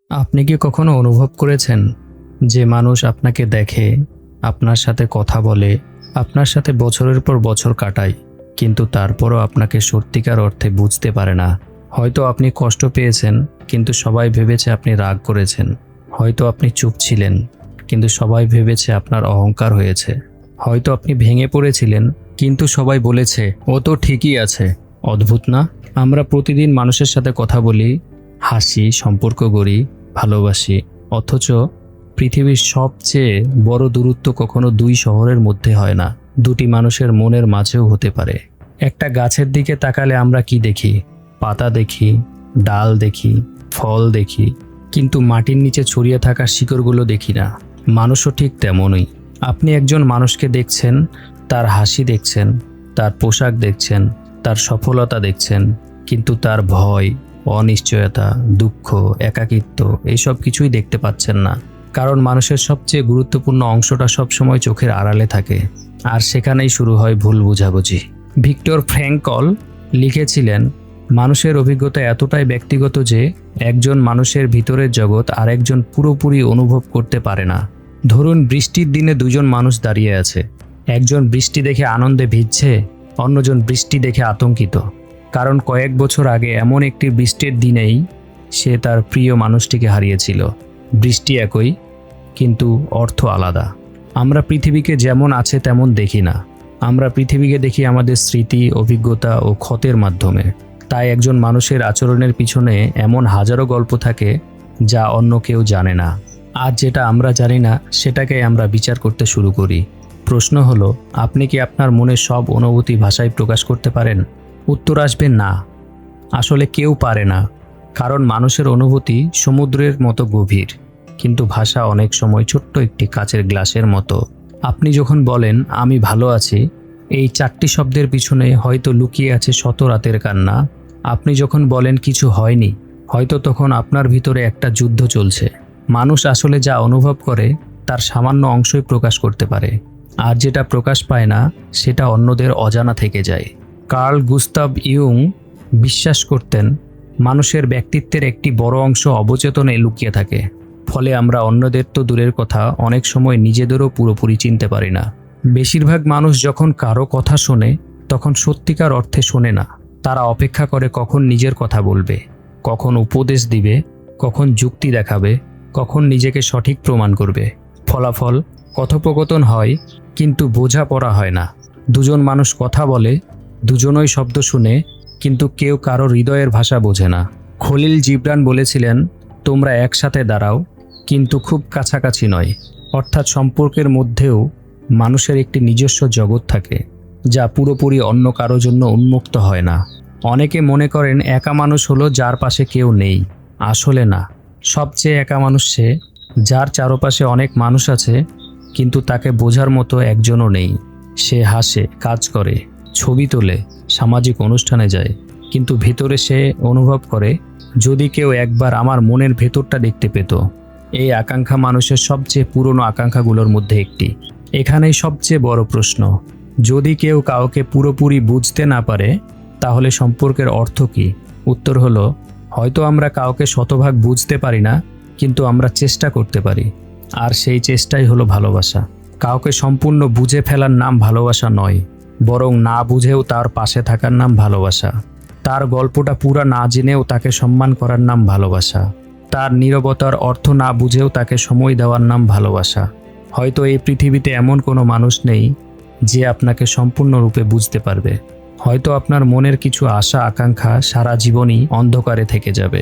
আপনি কি কখনো অনুভব করেছেন যে মানুষ আপনাকে দেখে, আপনার সাথে কথা বলে, আপনার সাথে বছরের পর বছর কাটায়, কিন্তু তারপরও আপনাকে সত্যিকার অর্থে বুঝতে পারে না? হয়তো আপনি কষ্ট পেয়েছেন, কিন্তু সবাই ভেবেছে আপনি রাগ করেছেন। হয়তো আপনি চুপ ছিলেন, কিন্তু সবাই ভেবেছে আপনার অহংকার হয়েছে। হয়তো আপনি ভেঙে পড়েছিলেন, কিন্তু সবাই বলেছে ও তো ঠিকই আছে। অদ্ভুত না? আমরা প্রতিদিন মানুষের সাথে কথা বলি, হাসি, সম্পর্ক গড়ি, ভালোবাসি, অথচ পৃথিবীর সবচেয়ে বড় দূরত্ব কখনো দুই শহরের মধ্যে হয় না, দুটি মানুষের মনের মাঝেও হতে পারে। একটা গাছের দিকে তাকালে আমরা কি দেখি? পাতা দেখি, ডাল দেখি, ফল দেখি, কিন্তু মাটির নিচে ছড়িয়ে থাকা শিকড়গুলো দেখি না। মানুষও ঠিক তেমনই। আপনি একজন মানুষকে দেখছেন, তার হাসি দেখছেন, তার পোশাক দেখছেন, তার সফলতা দেখছেন, কিন্তু তার ভয়, অনিশ্চয়তা, দুঃখ, একাকিত্ব এইসব কিছুই দেখতে পাচ্ছেন না। কারণ মানুষের সবচেয়ে গুরুত্বপূর্ণ অংশটা সবসময় চোখের আড়ালে থাকে, আর সেখানেই শুরু হয় ভুল বোঝাবুঝি। ভিক্টর ফ্র্যাঙ্কল লিখেছিলেন, মানুষের অভিজ্ঞতা এতটাই ব্যক্তিগত যে একজন মানুষের ভিতরের জগৎ আরেকজন পুরোপুরি অনুভব করতে পারে না। ধরুন, বৃষ্টির দিনে দুজন মানুষ দাঁড়িয়ে আছে। একজন বৃষ্টি দেখে আনন্দে ভিজছে, অন্যজন বৃষ্টি দেখে আতঙ্কিত। কারণ কয়েক বছর আগে এমন একটি বৃষ্টির দিনেই সে তার প্রিয় মানুষটিকে হারিয়েছিল। বৃষ্টি একই, কিন্তু অর্থ আলাদা। আমরা পৃথিবীকে যেমন আছে তেমন দেখি না। আমরা পৃথিবীকে দেখি আমাদের স্মৃতি, অভিজ্ঞতা ও ক্ষতের মাধ্যমে। তাই একজন মানুষের আচরণের পিছনে এমন হাজারো গল্প থাকে যা অন্য কেউ জানে না। আর যেটা আমরা জানি না সেটাকে আমরা বিচার করতে শুরু করি। প্রশ্ন হলো, আপনি কি আপনার মনের সব অনুভূতি ভাষায় প্রকাশ করতে পারেন? উত্তর আসবে না। আসলে কেউ পারে না, কারণ মানুষের অনুভূতি সমুদ্রের মতো গভীর, কিন্তু ভাষা অনেক সময় ছোট্ট একটি কাচের গ্লাসের মতো। আপনি যখন বলেন আমি ভালো আছি, এই চারটি শব্দের পিছনে হয়তো লুকিয়ে আছে শত রাতের কান্না। আপনি যখন বলেন কিছু হয়নি, হয়তো তখন আপনার ভিতরে একটা যুদ্ধ চলছে। মানুষ আসলে যা অনুভব করে তার সামান্য অংশই প্রকাশ করতে পারে, আর যেটা প্রকাশ পায় না সেটা অন্যদের অজানা থেকে যায়। কার্ল গুস্তাভ ইয়ুং বিশ্বাস করতেন, মানুষের ব্যক্তিত্বের একটি বড় অংশ অবচেতনে লুকিয়ে থাকে। ফলে আমরা অন্যদের তো দূরের কথা, অনেক সময় নিজেদেরও পুরোপুরি চিনতে পারি না। বেশিরভাগ মানুষ যখন কারো কথা শোনে, তখন সত্যিকার অর্থে শোনে না। তারা অপেক্ষা করে কখন নিজের কথা বলবে, কখন উপদেশ দিবে, কখন যুক্তি দেখাবে, কখন নিজেকে সঠিক প্রমাণ করবে। ফলাফল, কথোপকথন হয়, কিন্তু বোঝাপড়া হয় না। দুজন মানুষ কথা বলে, দুজনই শব্দ শুনে, কিন্তু কেউ কারো হৃদয়ের ভাষা বোঝে না। খলিল জিবরান বলেছিলেন, তোমরা একসাথে দাঁড়াও, কিন্তু খুব কাছাকাছি নয়। অর্থাৎ সম্পর্কের মধ্যেও মানুষের একটি নিজস্ব জগৎ থাকে, যা পুরোপুরি অন্য কারো জন্য উন্মুক্ত হয় না। অনেকে মনে করেন একা মানুষ হলো যার পাশে কেউ নেই। আসলে না। সবচেয়ে একা মানুষ সে, যার চারপাশে অনেক মানুষ আছে, কিন্তু তাকে বোঝার মতো একজনও নেই। সে হাসে, কাজ করে, ছবি তোলে, সামাজিক অনুষ্ঠানে যায়, কিন্তু ভেতরে সে অনুভব করে, যদি কেউ একবার আমার মনের ভেতরটা দেখতে পেত। এই আকাঙ্ক্ষা মানুষের সবচেয়ে পুরনো আকাঙ্ক্ষাগুলোর মধ্যে একটি। এখানেই সবচেয়ে বড় প্রশ্ন, যদি কেউ কাউকে পুরোপুরি বুঝতে না পারে, তাহলে সম্পর্কের অর্থ কী? উত্তর হলো, হয়তো আমরা কাউকে শতভাগ বুঝতে পারি না, কিন্তু আমরা চেষ্টা করতে পারি। আর সেই চেষ্টাই হলো ভালোবাসা। কাউকে সম্পূর্ণ বুঝে ফেলার নাম ভালোবাসা নয়, বরং না বুঝেও তার পাশে থাকার নাম ভালোবাসা। তার গল্পটা পুরা না জেনেও তাকে সম্মান করার নাম ভালোবাসা। তার নীরবতার অর্থ না বুঝেও তাকে সময় দেওয়ার নাম ভালোবাসা। হয়তো এই পৃথিবীতে এমন কোনো মানুষ নেই যে আপনাকে সম্পূর্ণরূপে বুঝতে পারবে। হয়তো আপনার মনের কিছু আশা আকাঙ্ক্ষা সারা জীবনই অন্ধকারে থেকে যাবে।